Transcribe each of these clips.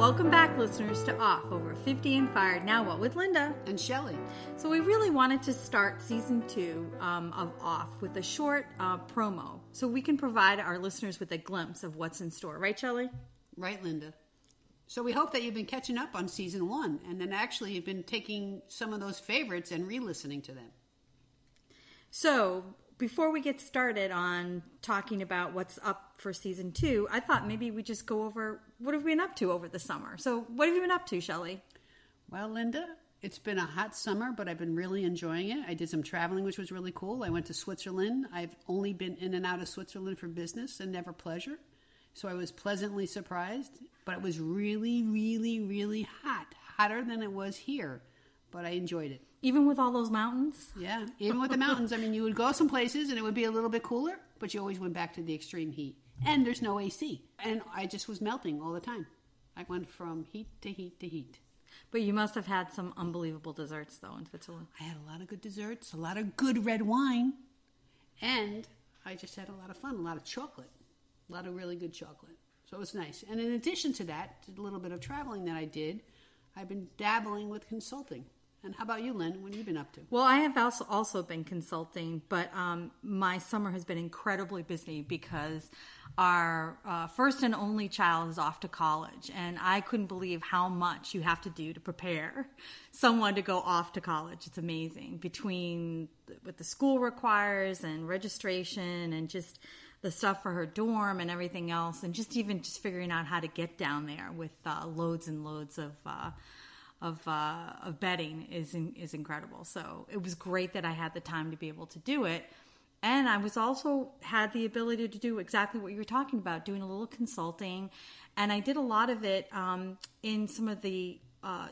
Welcome back, listeners, to Off Over 50 and Fired. Now what with Linda and Shelley. So we really wanted to start season 2 of Off with a short promo so we can provide our listeners with a glimpse of what's in store. Right, Shelley? Right, Linda. So we hope that you've been catching up on season 1 and then actually you've been taking some of those favorites and re-listening to them. So before we get started on talking about what's up for season 2, I thought maybe we just go over what have we been up to over the summer. So what have you been up to, Shelley? Well, Linda, it's been a hot summer, but I've been really enjoying it. I did some traveling, which was really cool. I went to Switzerland. I've only been in and out of Switzerland for business and never pleasure. So I was pleasantly surprised, but it was really, really, really hot. Hotter than it was here, but I enjoyed it. Even with all those mountains? Yeah, even with the mountains. I mean, you would go some places and it would be a little bit cooler, but you always went back to the extreme heat. And there's no AC. And I just was melting all the time. I went from heat to heat to heat. But you must have had some unbelievable desserts, though, in Switzerland. I had a lot of good desserts, a lot of good red wine, and I just had a lot of fun, a lot of chocolate, a lot of really good chocolate. So it was nice. And in addition to that, a little bit of traveling that I did, I've been dabbling with consulting. And how about you, Lynn? What have you been up to? Well, I have also been consulting, but my summer has been incredibly busy because our first and only child is off to college, and I couldn't believe how much you have to do to prepare someone to go off to college. It's amazing, between what the school requires and registration and just the stuff for her dorm and everything else, and just figuring out how to get down there with loads and loads of bedding is incredible. So it was great that I had the time to be able to do it. And I was also had the ability to do exactly what you were talking about, doing a little consulting. And I did a lot of it in some of the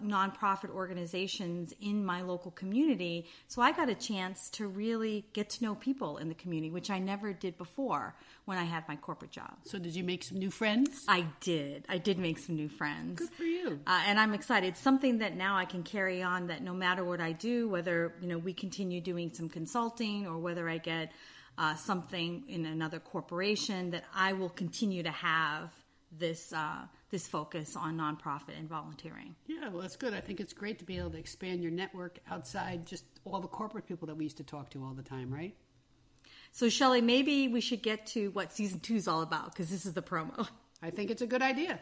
nonprofit organizations in my local community. So I got a chance to really get to know people in the community, which I never did before when I had my corporate job. So did you make some new friends? I did. I did make some new friends. Good for you. And I'm excited. It's something that now I can carry on, that no matter what I do, whether we continue doing some consulting or whether I get something in another corporation, that I will continue to have this focus on nonprofit and volunteering. Yeah, well, that's good. I think it's great to be able to expand your network outside just all the corporate people that we used to talk to all the time, right? So, Shelley, maybe we should get to what season 2 is all about, because this is the promo. I think it's a good idea.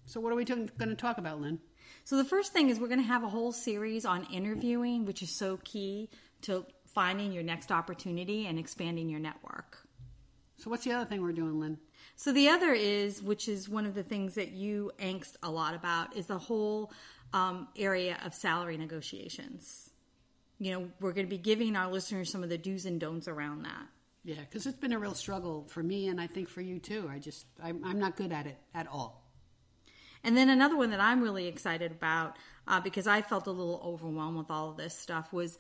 So what are we going to talk about, Lynn? So the first thing is we're going to have a whole series on interviewing, which is so key to finding your next opportunity and expanding your network. So what's the other thing we're doing, Lynn? So the other is, which is one of the things that you angst a lot about, is the whole area of salary negotiations. We're going to be giving our listeners some of the do's and don'ts around that. Yeah, because it's been a real struggle for me, and I think for you too. I'm not good at it at all. And then another one that I'm really excited about, because I felt a little overwhelmed with all of this stuff, was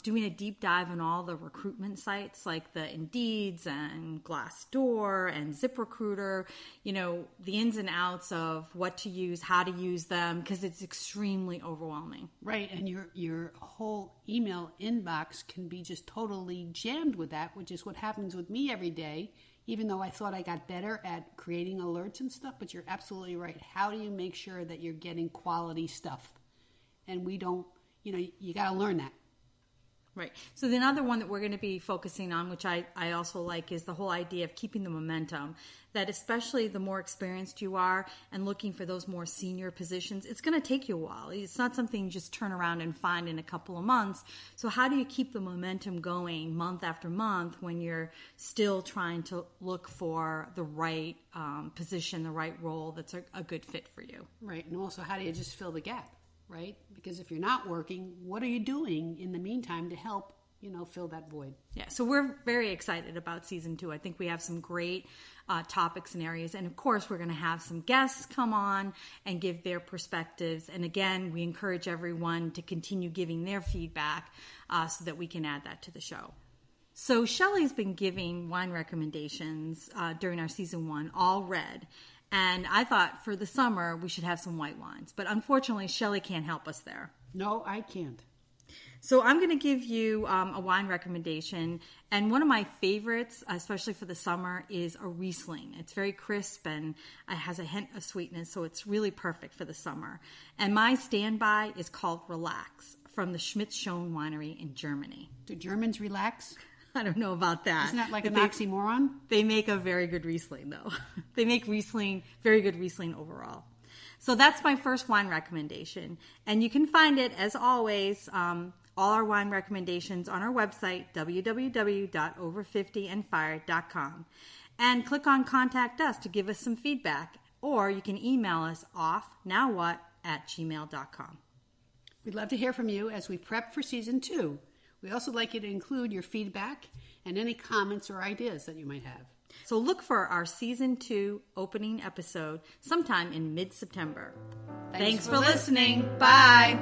doing a deep dive on all the recruitment sites like the Indeeds and Glassdoor and ZipRecruiter, the ins and outs of what to use, how to use them, because it's extremely overwhelming. Right, and your whole email inbox can be just totally jammed with that, which is what happens with me every day. Even though I thought I got better at creating alerts and stuff, but you're absolutely right. How do you make sure that you're getting quality stuff? And we don't, you got to learn that. Right. So the other one that we're going to be focusing on, which I also like, is the whole idea of keeping the momentum. That especially the more experienced you are and looking for those more senior positions, it's going to take you a while. It's not something you just turn around and find in a couple of months. So how do you keep the momentum going month after month when you're still trying to look for the right position, the right role that's a good fit for you? Right. And also, how do you just fill the gap? Right? Because if you're not working, what are you doing in the meantime to help, fill that void? Yeah, so we're very excited about season 2. I think we have some great topics and areas. And of course, we're going to have some guests come on and give their perspectives. And again, we encourage everyone to continue giving their feedback so that we can add that to the show. So Shelley's been giving wine recommendations during our season 1, all red. And I thought for the summer we should have some white wines. But unfortunately, Shelley can't help us there. No, I can't. So I'm going to give you a wine recommendation. And one of my favorites, especially for the summer, is a Riesling. It's very crisp and it has a hint of sweetness, so it's really perfect for the summer. And my standby is called Relax from the Schmitz-Schoen Winery in Germany. Do Germans relax? I don't know about that. Isn't that like an oxymoron? They make a very good Riesling, though. They make Riesling, very good Riesling overall. So that's my first wine recommendation. And you can find it, as always, all our wine recommendations on our website, www.over50andfired.com. And click on Contact Us to give us some feedback. Or you can email us offnowwhat@gmail.com. We'd love to hear from you as we prep for season 2. We'd also like you to include your feedback and any comments or ideas that you might have. So look for our season 2 opening episode sometime in mid-September. Thanks for listening. Bye.